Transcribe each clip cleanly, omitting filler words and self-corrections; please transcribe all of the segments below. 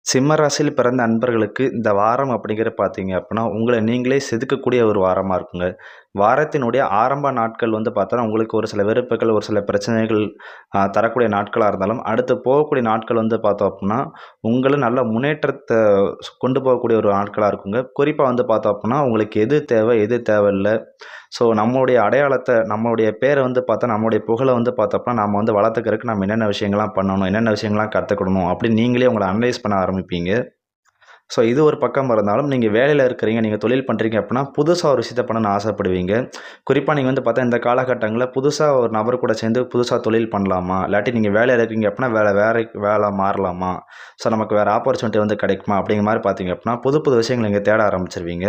சிம்ம ராசியில் பிறந்த அன்பர்களுக்கு இந்த வாரம் அப்படிங்கிற பார்த்தீங்க அப்படின்னா, உங்கள நீங்களே செதுக்கக்கூடிய ஒரு வாரமா இருக்குங்க. வாரத்தினுடைய ஆரம்ப நாட்கள் வந்து பார்த்தோன்னா, உங்களுக்கு ஒரு சில வெறுப்புகள், ஒரு சில பிரச்சனைகள் தரக்கூடிய நாட்களா இருந்தாலும், அடுத்து போகக்கூடிய நாட்கள் வந்து பார்த்தோம் அப்புட்னா, உங்கள நல்ல முன்னேற்றத்த கொண்டு போகக்கூடிய ஒரு நாட்களா இருக்குங்க. குறிப்பா வந்து பார்த்தோம் அப்புட்னா, உங்களுக்கு எது தேவை, எது தேவையில்ல. ஸோ நம்மளுடைய அடையாளத்த, நம்மளுடைய பேர வந்து பார்த்தா, நம்மளுடைய புகழ வந்து பார்த்தோம்னா, நாம வந்து வளர்த்துக்கிறதுக்கு நம்ம என்னென்ன விஷயங்கள்லாம் பண்ணணும், என்னென்ன விஷயங்கள்லாம் கத்துக்கிடணும் அப்படின்னு நீங்களே உங்கள அனலைஸ் பண்ண ஆரம்பிப்பீங்க. ஸோ இது ஒரு பக்கம் இருந்தாலும், நீங்க வேலையில இருக்கிறீங்க, நீங்க தொழில் பண்றீங்க அப்படின்னா, புதுசா ஒரு விஷயத்த பண்ணணும்னு ஆசைப்படுவீங்க. குறிப்பா நீங்க வந்து பார்த்தா, இந்த காலகட்டங்கள்ல புதுசா ஒரு நபர் கூட சேர்ந்து புதுசா தொழில் பண்ணலாமா? இல்லாட்டி நீங்க வேலையில இருக்கீங்க அப்படின்னா, வேலை மாறலாமா? ஸோ நமக்கு வேற ஆப்பர்ச்சுனிட்டி வந்து கிடைக்குமா? அப்படிங்கிற மாரி பார்த்தீங்க அப்படின்னா, புது புது விஷயங்கள நீங்க தேட ஆரம்பிச்சுருவீங்க.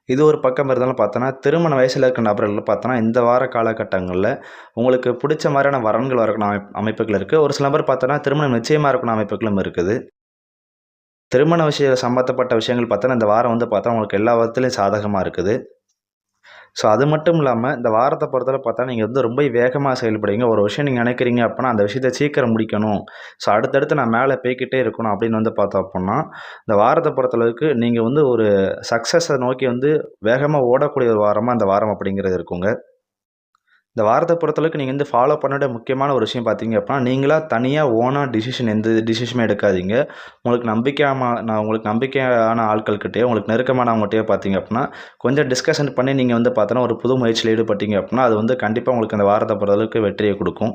இது ஒரு பக்கம் இருந்தாலும் பார்த்தோன்னா, திருமண வயசுல இருக்கிற நபர்கள் பார்த்தோன்னா, இந்த வார காலகட்டங்கள்ல உங்களுக்கு புடிச்ச மாரியான வரன்கள் வரக்கூடிய அமைப்புகள் இருக்கு. ஒரு சில நபர் பார்த்தோன்னா, திருமணம் நிச்சயமா இருக்கக்கூடிய அமைப்புகளும் இருக்குது. திருமண விஷயம் சம்மந்தப்பட்ட விஷயங்கள் பார்த்தோன்னா, இந்த வாரம் வந்து பார்த்தா உங்களுக்கு எல்லா விதத்திலயும் சாதகமா இருக்குது. ஸோ அது மட்டும் இல்லாம, இந்த வாரத்த பொறுத்தவரை பார்த்தா, நீங்க வந்து ரொம்ப வேகமா செயல்படுவீங்க. ஒரு விஷயம் நீங்க நினைக்கிறீங்க அப்புட்னா, அந்த விஷயத்த சீக்கிரம் முடிக்கணும். ஸோ அடுத்தடுத்து நான் மேல போய்க்கிட்டே இருக்கணும் அப்படின்னு வந்து பார்த்தோம் அப்புட்னா, இந்த வாரத்த பொறுத்தளவுக்கு நீங்க வந்து ஒரு சக்சஸ நோக்கி வந்து வேகமா ஓடக்கூடிய ஒரு வாரமா இந்த வாரம் அப்படிங்கிறது இருக்குங்க. இந்த வாரத்த பொறுத்தளவுக்கு நீங்க வந்து ஃபாலோ பண்ண வேண்டிய முக்கியமான ஒரு விஷயம் பார்த்தீங்க அப்புட்னா, நீங்களா தனியா ஓனா டிசிஷன் எந்த டிசிஷனுமே எடுக்காதீங்க. உங்களுக்கு நம்பிக்கையான ஆட்கள்கிட்டயோ, உங்களுக்கு நெருக்கமானவங்ககிட்டயோ பார்த்தீங்க அப்புட்னா, கொஞ்சம் டிஸ்கஷன் பண்ணி நீங்க வந்து பார்த்தோன்னா, ஒரு புது முயற்சியில ஈடுபட்டீங்க அப்புட்னா, அது வந்து கண்டிப்பா உங்களுக்கு இந்த வாரத்த பொறுத்தளவுக்கு வெற்றிய குடுக்கும்.